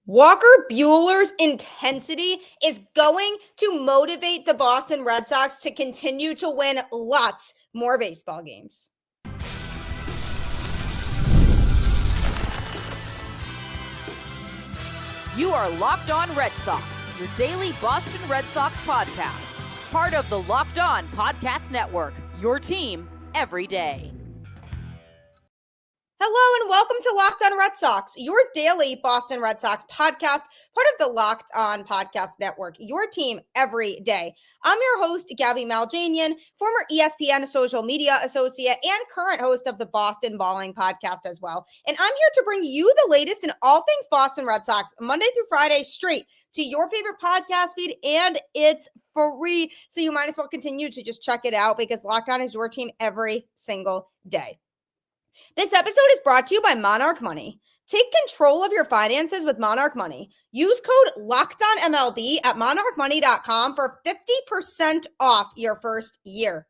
Walker Buehler's intensity is going to motivate the Boston Red Sox to continue to win lots more baseball games. You are Locked On Red Sox, your daily Boston Red Sox podcast. Part of the Locked On Podcast Network, your team every day. Hello and welcome to Locked On Red Sox, your daily Boston Red Sox podcast, part of the Locked On Podcast Network, your team every day. I'm your host, Gabby Maljanian, former ESPN social media associate and current host of the Boston Balling podcast as well. And I'm here to bring you the latest in all things Boston Red Sox, Monday through Friday, straight to your favorite podcast feed, and it's free. So you might as well continue to just check it out because Locked On is your team every single day. This episode is brought to you by Monarch Money. Take control of your finances with Monarch Money. Use code LOCKEDONMLB at monarchmoney.com for 50% off your first year.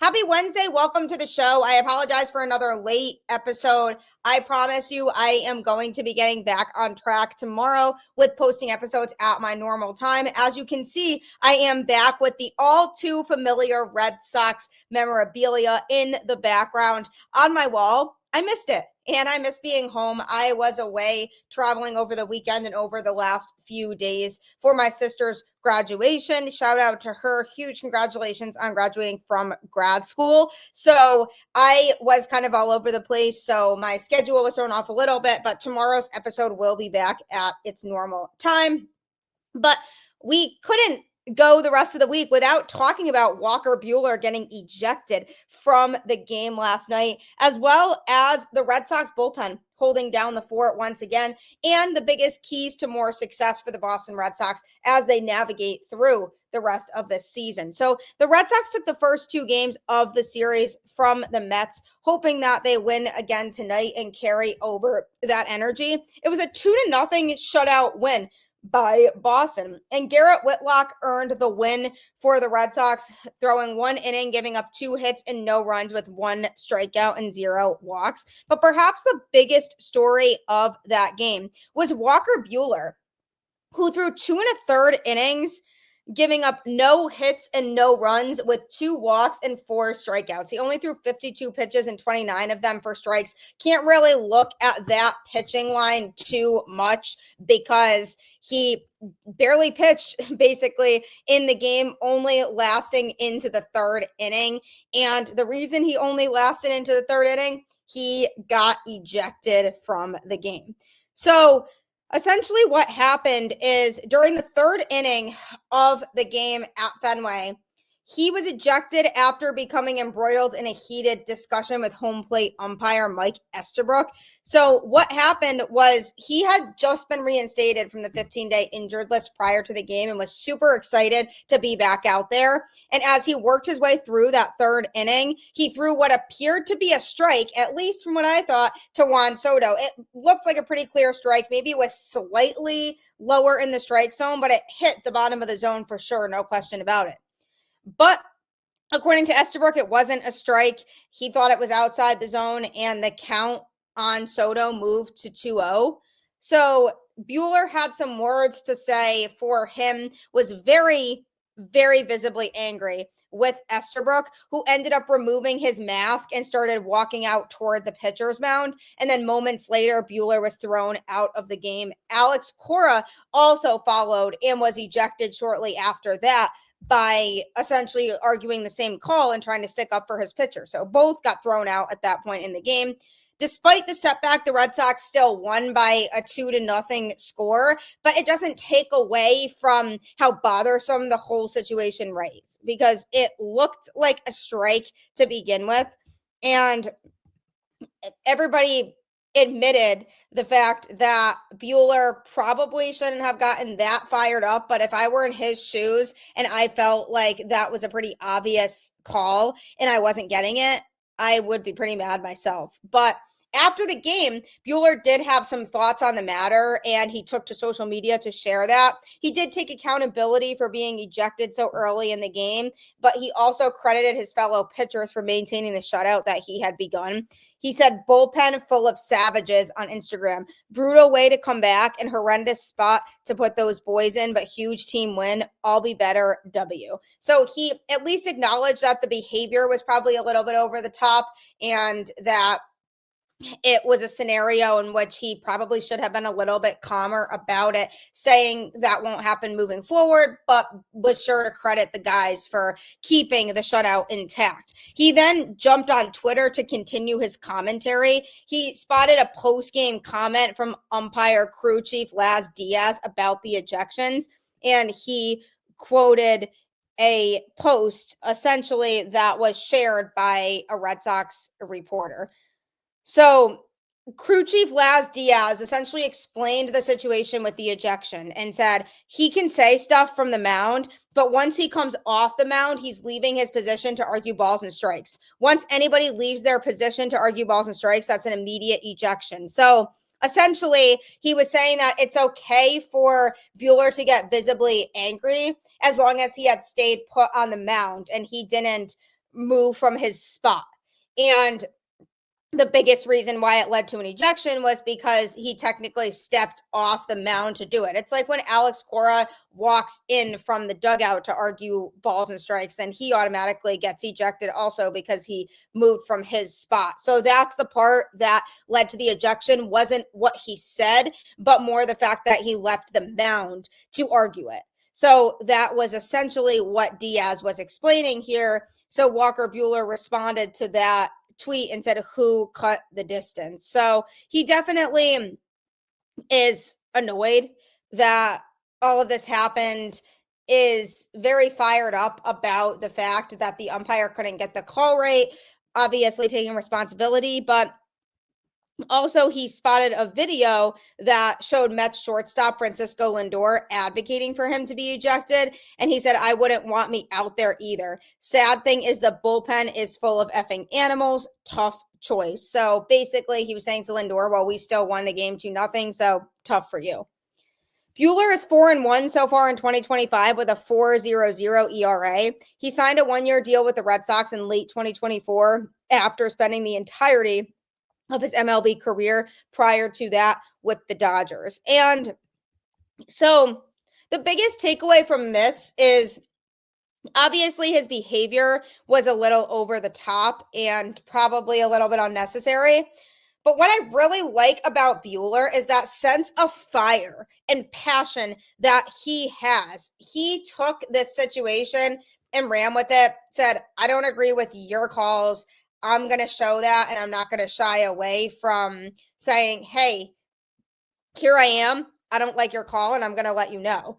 Happy Wednesday. Welcome to the show. I apologize for another late episode. I promise you I am going to be getting back on track tomorrow with posting episodes at my normal time. As you can see, I am back with the all too familiar Red Sox memorabilia in the background on my wall. I missed it. And I miss being home. I was away traveling over the weekend and over the last few days for my sister's graduation. Shout out to her. Huge congratulations on graduating from grad school. So I was kind of all over the place. So my schedule was thrown off a little bit, but tomorrow's episode will be back at its normal time. But we couldn't go the rest of the week without talking about Walker Buehler getting ejected from the game last night, as well as the Red Sox bullpen holding down the fort once again, and the biggest keys to more success for the Boston Red Sox as they navigate through the rest of this season. So the Red Sox took the first two games of the series from the Mets, hoping that they win again tonight and carry over that energy. It was a 2-0 shutout win by Boston. And Garrett Whitlock earned the win for the Red Sox, throwing one inning, giving up 2 hits and no runs with 1 strikeout and 0 walks. But perhaps the biggest story of that game was Walker Buehler, who threw 2 1/3 innings, giving up no hits and no runs with 2 walks and 4 strikeouts. He only threw 52 pitches and 29 of them for strikes. Can't really look at that pitching line too much because he barely pitched basically in the game, only lasting into the 3rd inning. And the reason he only lasted into the 3rd inning, he got ejected from the game. So essentially what happened is during the 3rd inning of the game at Fenway, he was ejected after becoming embroiled in a heated discussion with home plate umpire Mike Estabrook. So what happened was he had just been reinstated from the 15-day injured list prior to the game and was super excited to be back out there. And as he worked his way through that 3rd inning, he threw what appeared to be a strike, at least from what I thought, to Juan Soto. It looked like a pretty clear strike. Maybe it was slightly lower in the strike zone, but it hit the bottom of the zone for sure. No question about it. But according to Estabrook, it wasn't a strike. He thought it was outside the zone, and the count on Soto moved to 2-0. So Buehler had some words to say for him, was very, very visibly angry with Estabrook, who ended up removing his mask and started walking out toward the pitcher's mound. And then moments later, Buehler was thrown out of the game. Alex Cora also followed and was ejected shortly after that by essentially arguing the same call and trying to stick up for his pitcher. So both got thrown out at that point in the game. Despite the setback, the Red Sox still won by a 2-0 score, but it doesn't take away from how bothersome the whole situation was, because it looked like a strike to begin with, and everybody admitted the fact that Buehler probably shouldn't have gotten that fired up. But if I were in his shoes and I felt like that was a pretty obvious call and I wasn't getting it, I would be pretty mad myself. But after the game, Buehler did have some thoughts on the matter, and he took to social media to share that. He did take accountability for being ejected so early in the game, but he also credited his fellow pitchers for maintaining the shutout that he had begun. He said, bullpen full of savages on Instagram. Brutal way to come back and horrendous spot to put those boys in, but huge team win. All be better, W. So he at least acknowledged that the behavior was probably a little bit over the top and that it was a scenario in which he probably should have been a little bit calmer about it, saying that won't happen moving forward, but was sure to credit the guys for keeping the shutout intact. He then jumped on Twitter to continue his commentary. He spotted a post-game comment from umpire crew chief Laz Diaz about the ejections, and he quoted a post essentially that was shared by a Red Sox reporter. So crew chief Laz Diaz essentially explained the situation with the ejection and said he can say stuff from the mound, but once he comes off the mound, he's leaving his position to argue balls and strikes. Once anybody leaves their position to argue balls and strikes, that's an immediate ejection. So essentially, he was saying that it's okay for Buehler to get visibly angry as long as he had stayed put on the mound and he didn't move from his spot. And the biggest reason why it led to an ejection was because he technically stepped off the mound to do it. It's like when Alex Cora walks in from the dugout to argue balls and strikes, then he automatically gets ejected also because he moved from his spot. So that's the part that led to the ejection, wasn't what he said, but more the fact that he left the mound to argue it. So that was essentially what Diaz was explaining here. So Walker Buehler responded to that tweet and said, who cut the distance? So he definitely is annoyed that all of this happened, is very fired up about the fact that the umpire couldn't get the call right, obviously taking responsibility, but also, he spotted a video that showed Mets shortstop Francisco Lindor advocating for him to be ejected. And he said, I wouldn't want me out there either. Sad thing is the bullpen is full of effing animals. Tough choice. So basically, he was saying to Lindor, well, we still won the game 2-0. So tough for you. Buehler is 4-1 so far in 2025 with a 4.00 ERA. He signed a one-year deal with the Red Sox in late 2024 after spending the entirety of his MLB career prior to that with the Dodgers. And so the biggest takeaway from this is obviously his behavior was a little over the top and probably a little bit unnecessary. But what I really like about Buehler is that sense of fire and passion that he has. He took this situation and ran with it, said, I don't agree with your calls. I'm going to show that, and I'm not going to shy away from saying, hey, here I am. I don't like your call, and I'm going to let you know.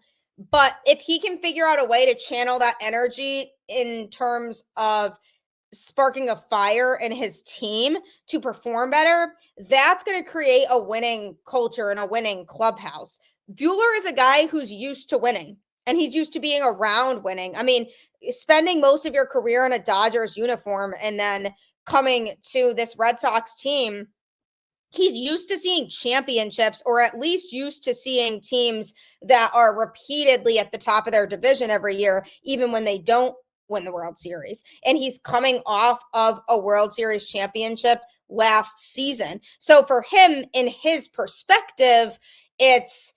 But if he can figure out a way to channel that energy in terms of sparking a fire in his team to perform better, that's going to create a winning culture and a winning clubhouse. Buehler is a guy who's used to winning, and he's used to being around winning. I mean, spending most of your career in a Dodgers uniform and then coming to this Red Sox team, he's used to seeing championships, or at least used to seeing teams that are repeatedly at the top of their division every year, even when they don't win the World Series. And he's coming off of a World Series championship last season. So for him, in his perspective, it's,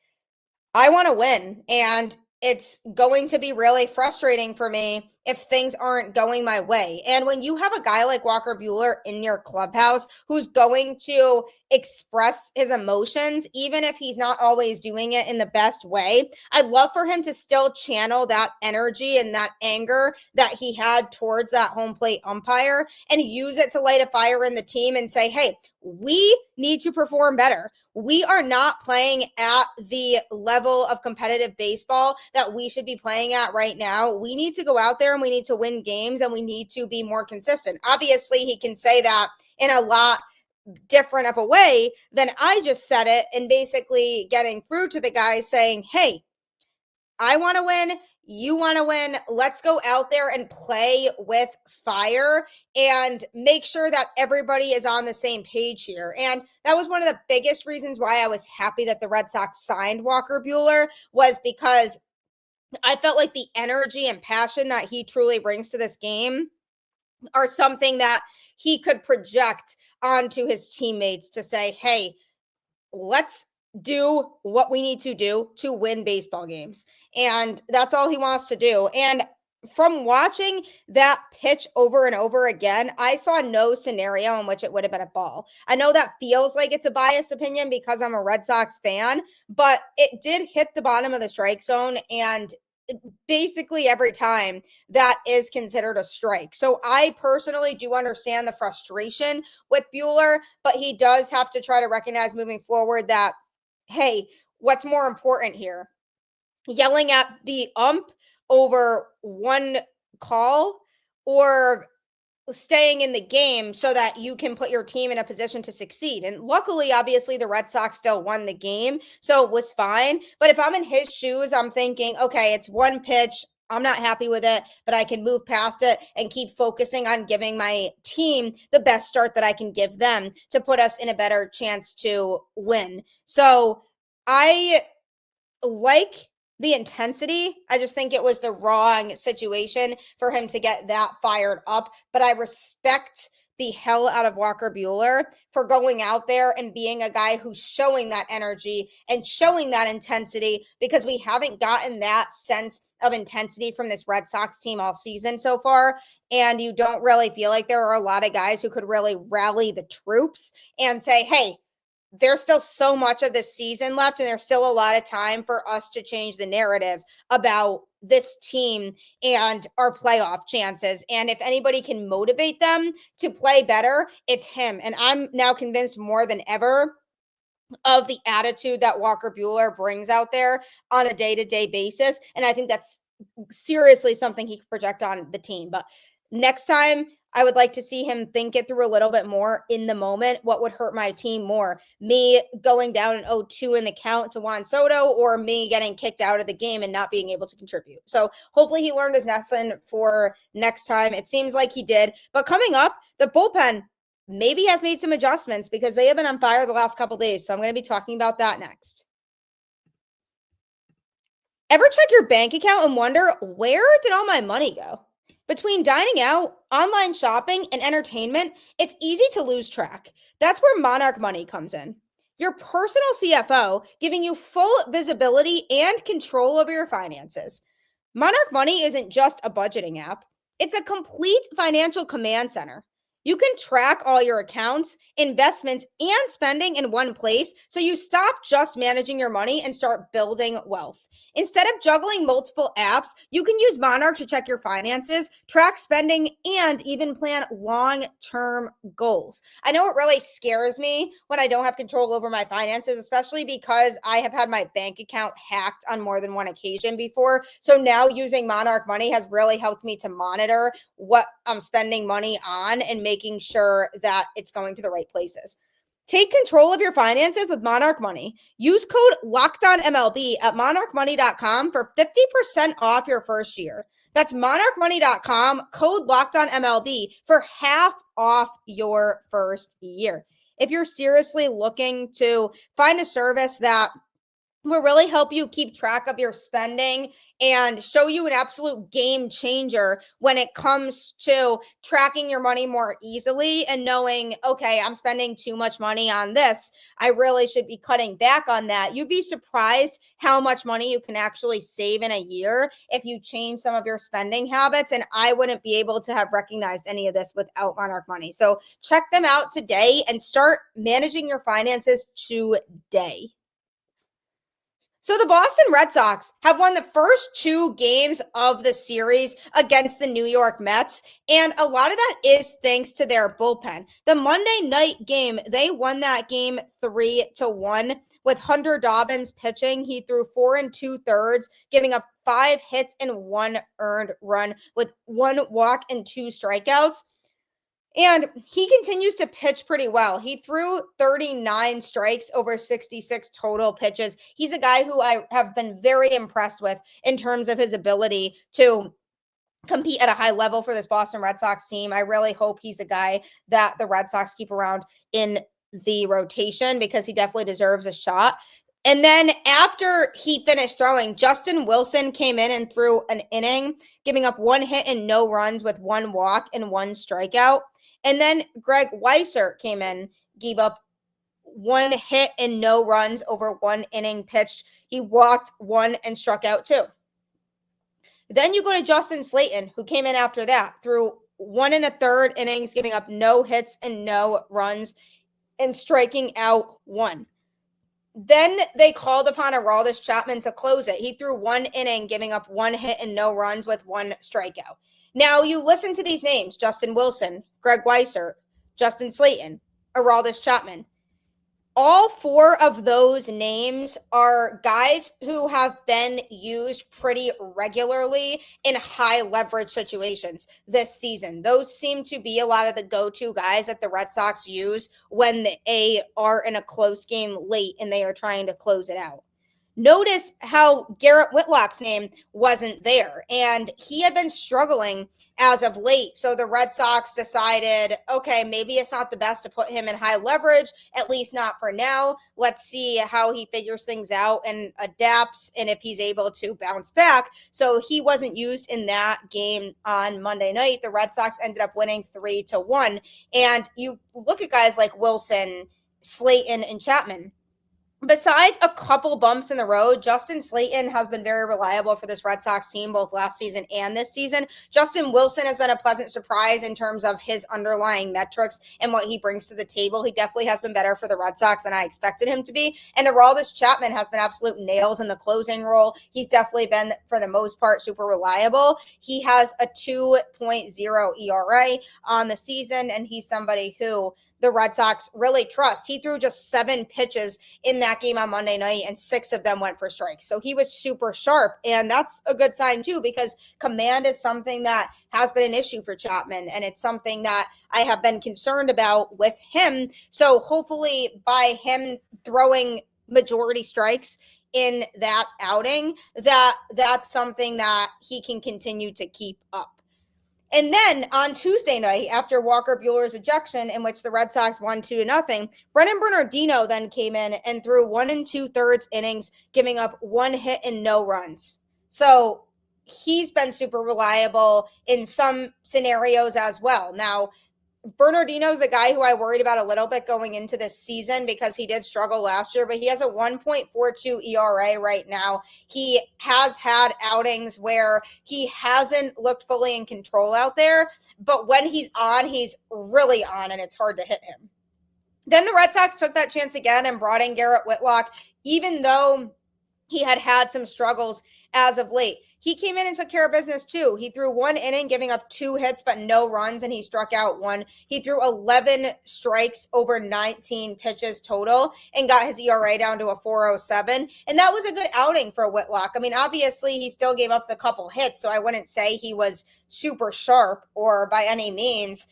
I want to win. And it's going to be really frustrating for me if things aren't going my way. And when you have a guy like Walker Buehler in your clubhouse who's going to express his emotions, even if he's not always doing it in the best way, I'd love for him to still channel that energy and that anger that he had towards that home plate umpire and use it to light a fire in the team and say, hey, we need to perform better. We are not playing at the level of competitive baseball that we should be playing at right now. We need to go out there and we need to win games and we need to be more consistent. Obviously, he can say that in a lot different of a way than I just said it, and basically getting through to the guy saying, hey, I want to win. you want to win. Let's go out there and play with fire and make sure that everybody is on the same page here. And that was one of the biggest reasons why I was happy that the Red Sox signed Walker Buehler, was because I felt like the energy and passion that he truly brings to this game are something that he could project onto his teammates to say, hey, let's do what we need to do to win baseball games. And that's all he wants to do. And from watching that pitch over and over again, I saw no scenario in which it would have been a ball. I know that feels like it's a biased opinion because I'm a Red Sox fan, but it did hit the bottom of the strike zone, and basically every time that is considered a strike. So I personally do understand the frustration with Buehler, but he does have to try to recognize moving forward that, hey, what's more important here? Yelling at the ump over one call, or staying in the game so that you can put your team in a position to succeed. And luckily, obviously, the Red Sox still won the game, so it was fine. But if I'm in his shoes, I'm thinking, okay, it's one pitch. I'm not happy with it, but I can move past it and keep focusing on giving my team the best start that I can give them to put us in a better chance to win. So I like the intensity. I just think it was the wrong situation for him to get that fired up. But I respect the hell out of Walker Buehler for going out there and being a guy who's showing that energy and showing that intensity, because we haven't gotten that sense of intensity from this Red Sox team all season so far. And you don't really feel like there are a lot of guys who could really rally the troops and say, hey, there's still so much of this season left, and there's still a lot of time for us to change the narrative about this team and our playoff chances. And if anybody can motivate them to play better, it's him. And I'm now convinced more than ever of the attitude that Walker Buehler brings out there on a day-to-day basis. And I think that's seriously something he could project on the team. But next time, I would like to see him think it through a little bit more in the moment. What would hurt my team more? Me going down an 0-2 in the count to Juan Soto, or me getting kicked out of the game and not being able to contribute? So hopefully he learned his lesson for next time. It seems like he did. But coming up, the bullpen maybe has made some adjustments because they have been on fire the last couple days. So I'm going to be talking about that next. Ever check your bank account and wonder, where did all my money go? Between dining out, online shopping, and entertainment, it's easy to lose track. That's where Monarch Money comes in. Your personal CFO, giving you full visibility and control over your finances. Monarch Money isn't just a budgeting app. It's a complete financial command center. You can track all your accounts, investments, and spending in one place, so you stop just managing your money and start building wealth. Instead of juggling multiple apps, you can use Monarch to check your finances, track spending, and even plan long-term goals. I know it really scares me when I don't have control over my finances, especially because I have had my bank account hacked on more than one occasion before. So now using Monarch Money has really helped me to monitor what I'm spending money on and making sure that it's going to the right places. Take control of your finances with Monarch Money. Use code LOCKEDONMLB at monarchmoney.com for 50% off your first year. That's monarchmoney.com, code LOCKEDONMLB for half off your first year. If you're seriously looking to find a service that will really help you keep track of your spending and show you an absolute game changer when it comes to tracking your money more easily and knowing, okay, I'm spending too much money on this, I really should be cutting back on that. You'd be surprised how much money you can actually save in a year if you change some of your spending habits. And I wouldn't be able to have recognized any of this without Monarch Money. So check them out today and start managing your finances today. So the Boston Red Sox have won the first two games of the series against the New York Mets, and a lot of that is thanks to their bullpen. The Monday night game, they won that game 3-1 with Hunter Dobbins pitching. He threw 4 2/3, giving up 5 hits and 1 earned run with 1 walk and 2 strikeouts. And he continues to pitch pretty well. He threw 39 strikes over 66 total pitches. He's a guy who I have been very impressed with in terms of his ability to compete at a high level for this Boston Red Sox team. I really hope he's a guy that the Red Sox keep around in the rotation because he definitely deserves a shot. And then after he finished throwing, Justin Wilson came in and threw an inning, giving up 1 hit and no runs with 1 walk and 1 strikeout. And then Greg Weissert came in, gave up 1 hit and no runs over 1 inning pitched. He walked 1 and struck out 2. Then you go to Justin Slayton, who came in after that, threw 1 1/3 innings, giving up no hits and no runs and striking out 1. Then they called upon Aroldis Chapman to close it. He threw 1 inning, giving up 1 hit and no runs with 1 strikeout. Now you listen to these names: Justin Wilson, Greg Weissert, Justin Slayton, Aroldis Chapman. All 4 of those names are guys who have been used pretty regularly in high leverage situations this season. Those seem to be a lot of the go-to guys that the Red Sox use when they are in a close game late and they are trying to close it out. Notice how Garrett Whitlock's name wasn't there, and he had been struggling as of late. So the Red Sox decided, okay, maybe it's not the best to put him in high leverage, at least not for now. Let's see how he figures things out and adapts and if he's able to bounce back. So he wasn't used in that game on Monday night. The Red Sox ended up winning 3-1. And you look at guys like Wilson, Slayton, and Chapman. Besides a couple bumps in the road, Justin Slayton has been very reliable for this Red Sox team, both last season and this season. Justin Wilson has been a pleasant surprise in terms of his underlying metrics and what he brings to the table. He definitely has been better for the Red Sox than I expected him to be. And Aroldis Chapman has been absolute nails in the closing role. He's definitely been, for the most part, super reliable. He has a 2.0 ERA on the season, and he's somebody who the Red Sox really trust. He threw just 7 pitches in that game on Monday night, and 6 of them went for strikes. So he was super sharp, and that's a good sign too, because command is something that has been an issue for Chapman, and it's something that I have been concerned about with him. So hopefully by him throwing majority strikes in that outing, that's something that he can continue to keep up. And then on Tuesday night, after Walker Buehler's ejection, in which the Red Sox won 2-0, Brennan Bernardino then came in and threw 1 2/3 innings, giving up 1 hit and no runs. So he's been super reliable in some scenarios as well. Now, Bernardino's a guy who I worried about a little bit going into this season because he did struggle last year, but he has a 1.42 ERA right now. He has had outings where he hasn't looked fully in control out there, but when he's on, he's really on, and it's hard to hit him. Then the Red Sox took that chance again and brought in Garrett Whitlock, even though he had had some struggles as of late. He came in and took care of business too. He threw 1 inning, giving up 2 hits but no runs, and he struck out 1. He threw 11 strikes over 19 pitches total and got his ERA down to a 4.07. And that was a good outing for Whitlock. I mean, obviously, he still gave up the couple hits, so I wouldn't say he was super sharp or by any means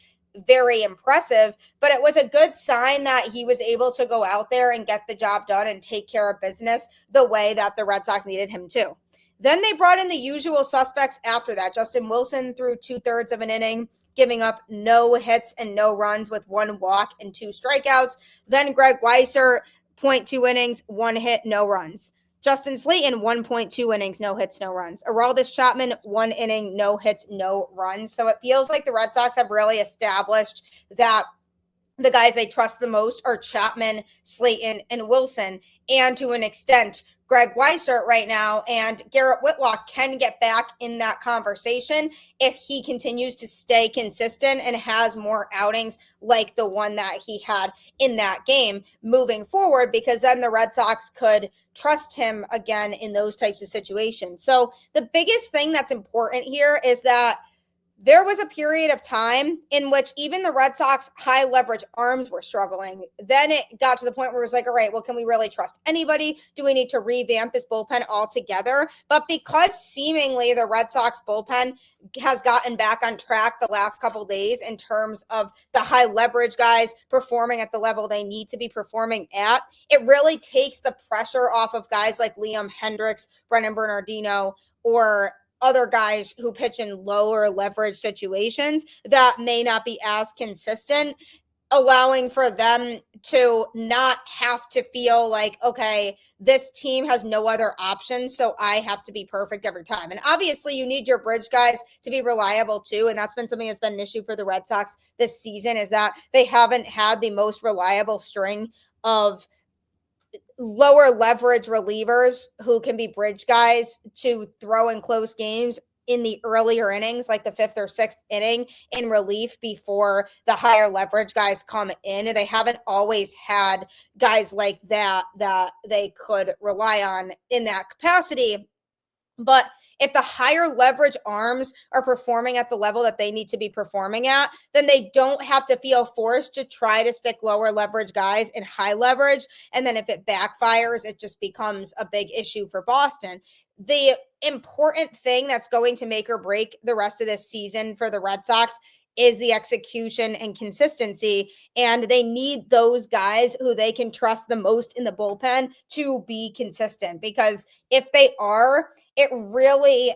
very impressive, but it was a good sign that he was able to go out there and get the job done and take care of business the way that the Red Sox needed him to. Then they brought in the usual suspects after that. Justin Wilson threw 2/3 of an inning, giving up no hits and no runs with 1 walk and 2 strikeouts. Then Greg Weissert, 0.2 innings, 1 hit, no runs. Justin Slayton, 1.2 innings, no hits, no runs. Aroldis Chapman, 1 inning, no hits, no runs. So it feels like the Red Sox have really established that the guys they trust the most are Chapman, Slayton, and Wilson. And to an extent, Greg Weissert right now and Garrett Whitlock can get back in that conversation if he continues to stay consistent and has more outings like the one that he had in that game moving forward, because then the Red Sox could trust him again in those types of situations. So the biggest thing that's important here is that there was a period of time in which even the Red Sox high leverage arms were struggling. Then it got to the point where it was like, all right, well, can we really trust anybody? Do we need to revamp this bullpen altogether? But because seemingly the Red Sox bullpen has gotten back on track the last couple days in terms of the high leverage guys performing at the level they need to be performing at, it really takes the pressure off of guys like Liam Hendriks, Brennan Bernardino, or other guys who pitch in lower leverage situations that may not be as consistent, allowing for them to not have to feel like, okay, this team has no other options, so I have to be perfect every time. And obviously you need your bridge guys to be reliable too, and that's been something that's been an issue for the Red Sox this season, is that they haven't had the most reliable string of lower leverage relievers who can be bridge guys to throw in close games in the earlier innings, like the fifth or sixth inning in relief before the higher leverage guys come in. And they haven't always had guys like that they could rely on in that capacity. But if the higher leverage arms are performing at the level that they need to be performing at, then they don't have to feel forced to try to stick lower leverage guys in high leverage. And then if it backfires, it just becomes a big issue for Boston. The important thing that's going to make or break the rest of this season for the Red Sox is the execution and consistency. And they need those guys who they can trust the most in the bullpen to be consistent, because if they are, it really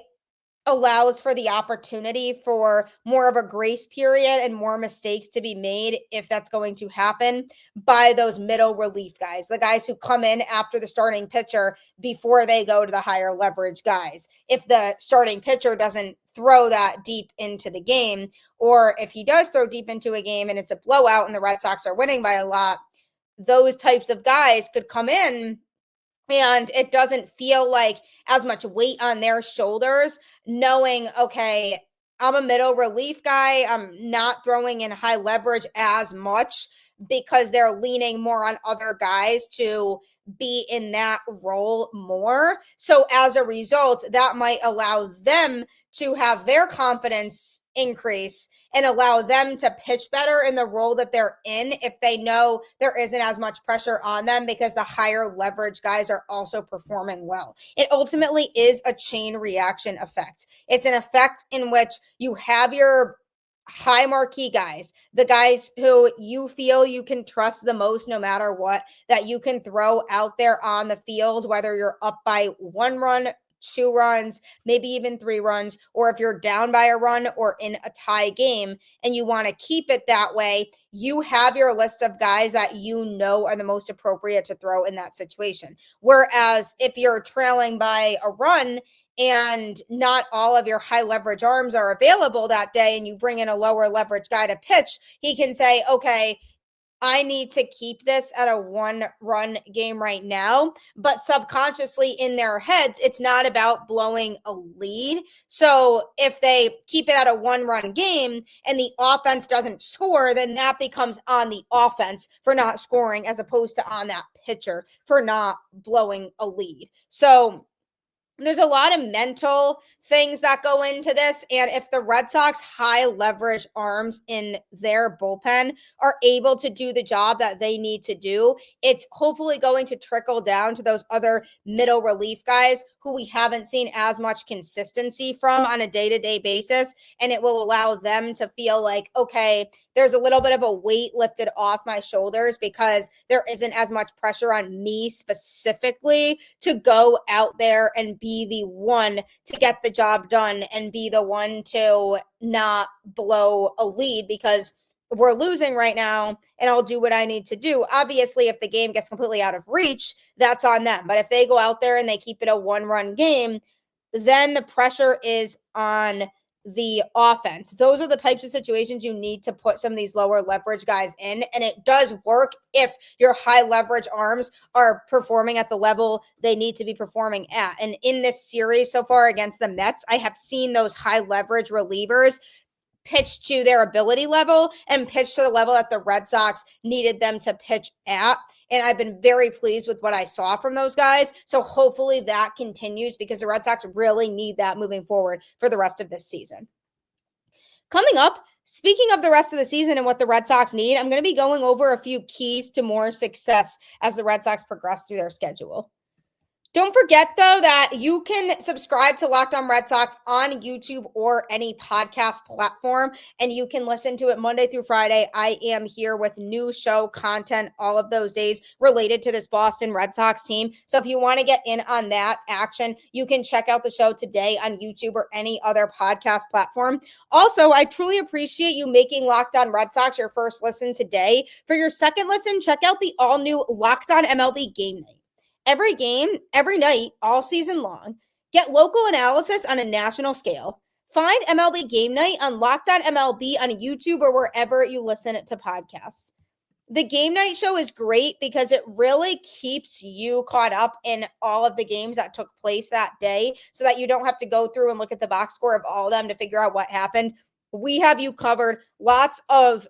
allows for the opportunity for more of a grace period and more mistakes to be made, if that's going to happen, by those middle relief guys, the guys who come in after the starting pitcher before they go to the higher leverage guys. If the starting pitcher doesn't throw that deep into the game, or if he does throw deep into a game and it's a blowout and the Red Sox are winning by a lot, those types of guys could come in and it doesn't feel like as much weight on their shoulders, knowing, okay, I'm a middle relief guy. I'm not throwing in high leverage as much, because they're leaning more on other guys to be in that role more. So as a result, that might allow them to have their confidence increase and allow them to pitch better in the role that they're in, if they know there isn't as much pressure on them because the higher leverage guys are also performing well. It ultimately is a chain reaction effect. It's an effect in which you have your high marquee guys, the guys who you feel you can trust the most no matter what, that you can throw out there on the field, whether you're up by 1 run, 2 runs, maybe even 3 runs, or if you're down by a run or in a tie game and you want to keep it that way, you have your list of guys that you know are the most appropriate to throw in that situation. Whereas if you're trailing by a run and not all of your high leverage arms are available that day, and you bring in a lower leverage guy to pitch, he can say, okay, I need to keep this at a 1 run game right now. But subconsciously in their heads, it's not about blowing a lead. So if they keep it at a 1 run game and the offense doesn't score, then that becomes on the offense for not scoring, as opposed to on that pitcher for not blowing a lead. So there's a lot of mental things that go into this. And if the Red Sox high leverage arms in their bullpen are able to do the job that they need to do, it's hopefully going to trickle down to those other middle relief guys who we haven't seen as much consistency from on a day-to-day basis. And it will allow them to feel like, okay, there's a little bit of a weight lifted off my shoulders, because there isn't as much pressure on me specifically to go out there and be the one to get the job done and be the one to not blow a lead, because we're losing right now and I'll do what I need to do. Obviously, if the game gets completely out of reach, that's on them. But if they go out there and they keep it a 1 run game, then the pressure is on the offense. Those are the types of situations you need to put some of these lower leverage guys in. And it does work if your high leverage arms are performing at the level they need to be performing at. And in this series so far against the Mets, I have seen those high leverage relievers pitch to their ability level and pitch to the level that the Red Sox needed them to pitch at. And I've been very pleased with what I saw from those guys. So hopefully that continues, because the Red Sox really need that moving forward for the rest of this season. Coming up, speaking of the rest of the season and what the Red Sox need, I'm going to be going over a few keys to more success as the Red Sox progress through their schedule. Don't forget, though, that you can subscribe to Locked On Red Sox on YouTube or any podcast platform, and you can listen to it Monday through Friday. I am here with new show content all of those days related to this Boston Red Sox team. So if you want to get in on that action, you can check out the show today on YouTube or any other podcast platform. Also, I truly appreciate you making Locked On Red Sox your first listen today. For your second listen, check out the all-new Locked On MLB Game Night. Every game, every night, all season long. Get local analysis on a national scale. Find MLB Game Night on Locked On MLB on YouTube or wherever you listen to podcasts. The Game Night show is great because it really keeps you caught up in all of the games that took place that day so that you don't have to go through and look at the box score of all of them to figure out what happened. We have you covered. Lots of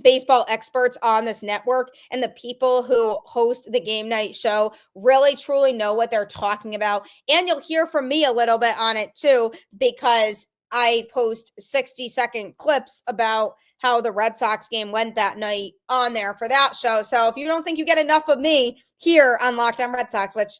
baseball experts on this network, and the people who host the Game Night show really truly know what they're talking about. And you'll hear from me a little bit on it too, because I post 60-second clips about how the Red Sox game went that night on there for that show. So if you don't think you get enough of me here on Locked On Red Sox, which,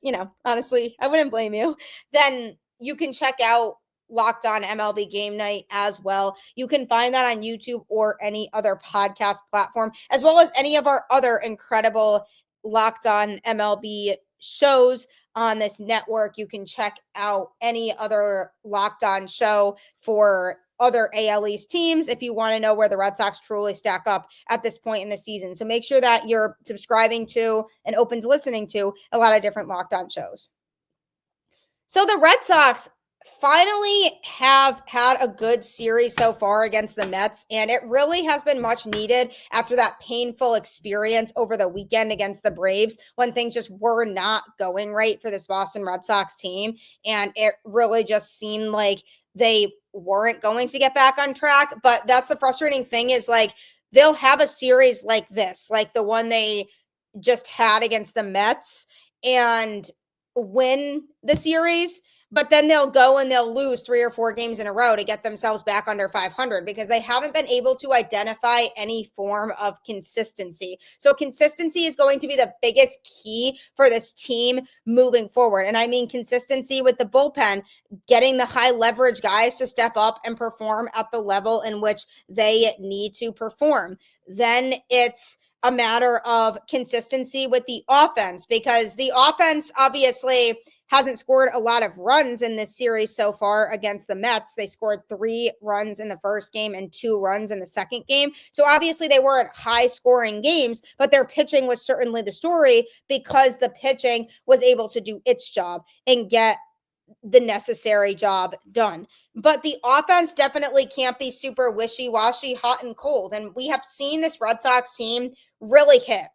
honestly, I wouldn't blame you, then you can check out Locked On MLB Game Night as well. You can find that on YouTube or any other podcast platform, as well as any of our other incredible Locked On MLB shows on this network. You can check out any other Locked On show for other AL East teams if you want to know where the Red Sox truly stack up at this point in the season. So make sure that you're subscribing to and open to listening to a lot of different Locked On shows. So the Red Sox finally have had a good series so far against the Mets, and it really has been much needed after that painful experience over the weekend against the Braves when things just were not going right for this Boston Red Sox team, and it really just seemed like they weren't going to get back on track. But that's the frustrating thing, is like they'll have a series like this, like the one they just had against the Mets, and win the series, but then they'll go and they'll lose 3 or 4 games in a row to get themselves back under 500 because they haven't been able to identify any form of consistency. So consistency is going to be the biggest key for this team moving forward. And I mean consistency with the bullpen, getting the high leverage guys to step up and perform at the level in which they need to perform. Then it's a matter of consistency with the offense, because the offense obviously hasn't scored a lot of runs in this series so far against the Mets. They scored 3 runs in the first game and 2 runs in the second game. So obviously they weren't high scoring games, but their pitching was certainly the story because the pitching was able to do its job and get the necessary job done. But the offense definitely can't be super wishy-washy, hot and cold. And we have seen this Red Sox team really hit.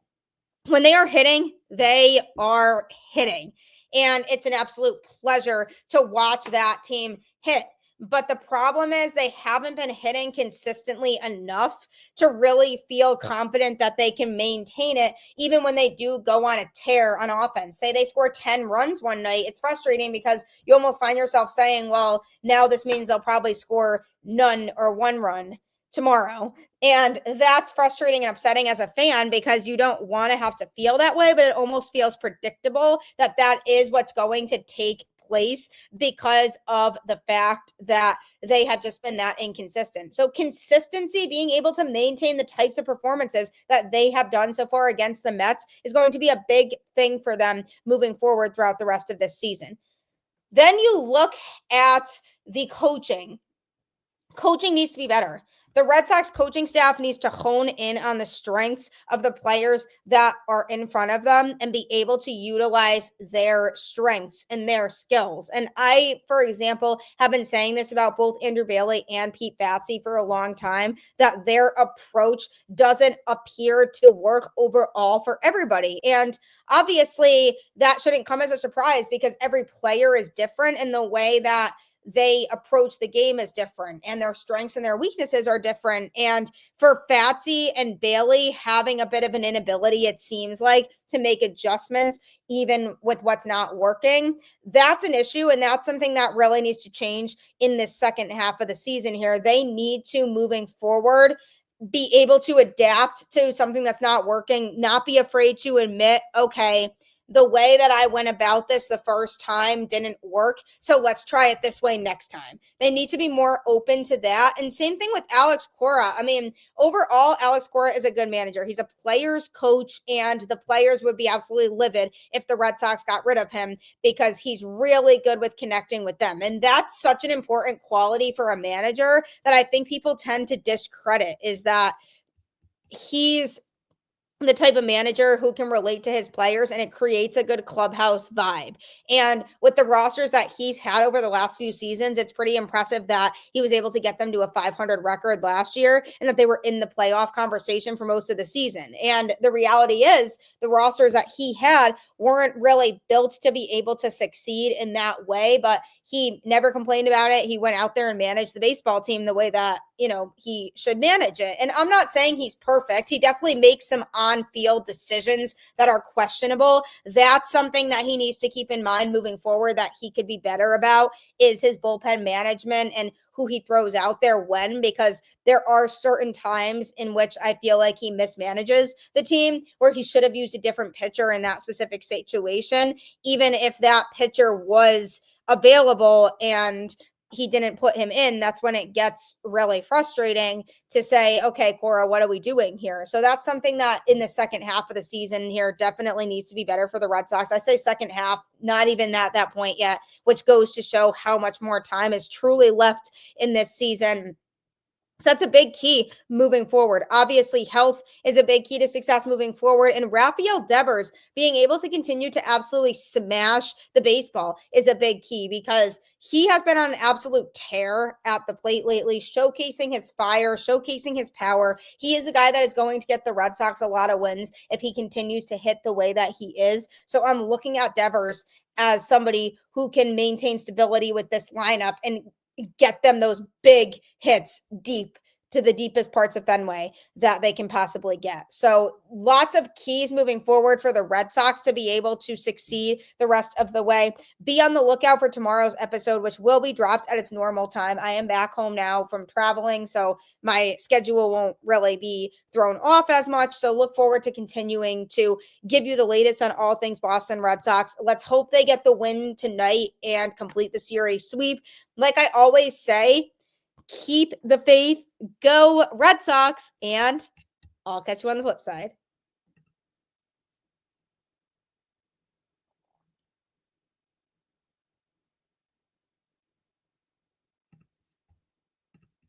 When they are hitting, they are hitting. And it's an absolute pleasure to watch that team hit. But the problem is they haven't been hitting consistently enough to really feel confident that they can maintain it, even when they do go on a tear on offense. Say they score 10 runs one night. It's frustrating because you almost find yourself saying, well, now this means they'll probably score none or 1 run tomorrow. And that's frustrating and upsetting as a fan because you don't want to have to feel that way, but it almost feels predictable that that is what's going to take place because of the fact that they have just been that inconsistent. So consistency, being able to maintain the types of performances that they have done so far against the Mets, is going to be a big thing for them moving forward throughout the rest of this season. Then you look at the coaching. Coaching needs to be better. The Red Sox coaching staff needs to hone in on the strengths of the players that are in front of them and be able to utilize their strengths and their skills. And I, for example, have been saying this about both Andrew Bailey and Pete Battsy for a long time, that their approach doesn't appear to work overall for everybody. And obviously that shouldn't come as a surprise because every player is different in the way that they approach the game is different, and their strengths and their weaknesses are different. And for Fatsy and Bailey having a bit of an inability, it seems like, to make adjustments, even with what's not working, that's an issue. And that's something that really needs to change in this second half of the season here. They need to, moving forward, be able to adapt to something that's not working, not be afraid to admit, okay, the way that I went about this the first time didn't work, so let's try it this way next time. They need to be more open to that. And same thing with Alex Cora. I mean, overall, Alex Cora is a good manager. He's a player's coach, and the players would be absolutely livid if the Red Sox got rid of him, because he's really good with connecting with them. And that's such an important quality for a manager that I think people tend to discredit, is that he's the type of manager who can relate to his players, and it creates a good clubhouse vibe. And with the rosters that he's had over the last few seasons, it's pretty impressive that he was able to get them to a 500 record last year, and that they were in the playoff conversation for most of the season. And the reality is, the rosters that he had weren't really built to be able to succeed in that way, but he never complained about it. He went out there and managed the baseball team the way that, he should manage it. And I'm not saying he's perfect. He definitely makes some on-field decisions that are questionable. That's something that he needs to keep in mind moving forward, that he could be better about, is his bullpen management and who he throws out there when, because there are certain times in which I feel like he mismanages the team, where he should have used a different pitcher in that specific situation, even if that pitcher was available and he didn't put him in. That's when it gets really frustrating to say, okay, Cora, what are we doing here? So that's something that in the second half of the season here definitely needs to be better for the Red Sox. I say second half, not even at that point yet, which goes to show how much more time is truly left in this season. So that's a big key moving forward. Obviously, health is a big key to success moving forward. And Rafael Devers being able to continue to absolutely smash the baseball is a big key, because he has been on an absolute tear at the plate lately, showcasing his fire, showcasing his power. He is a guy that is going to get the Red Sox a lot of wins if he continues to hit the way that he is. So I'm looking at Devers as somebody who can maintain stability with this lineup and get them those big hits deep to the deepest parts of Fenway that they can possibly get. So lots of keys moving forward for the Red Sox to be able to succeed the rest of the way. Be on the lookout for tomorrow's episode, which will be dropped at its normal time. I am back home now from traveling, so my schedule won't really be thrown off as much. So look forward to continuing to give you the latest on all things Boston Red Sox. Let's hope they get the win tonight and complete the series sweep. Like I always say, keep the faith, go Red Sox, and I'll catch you on the flip side.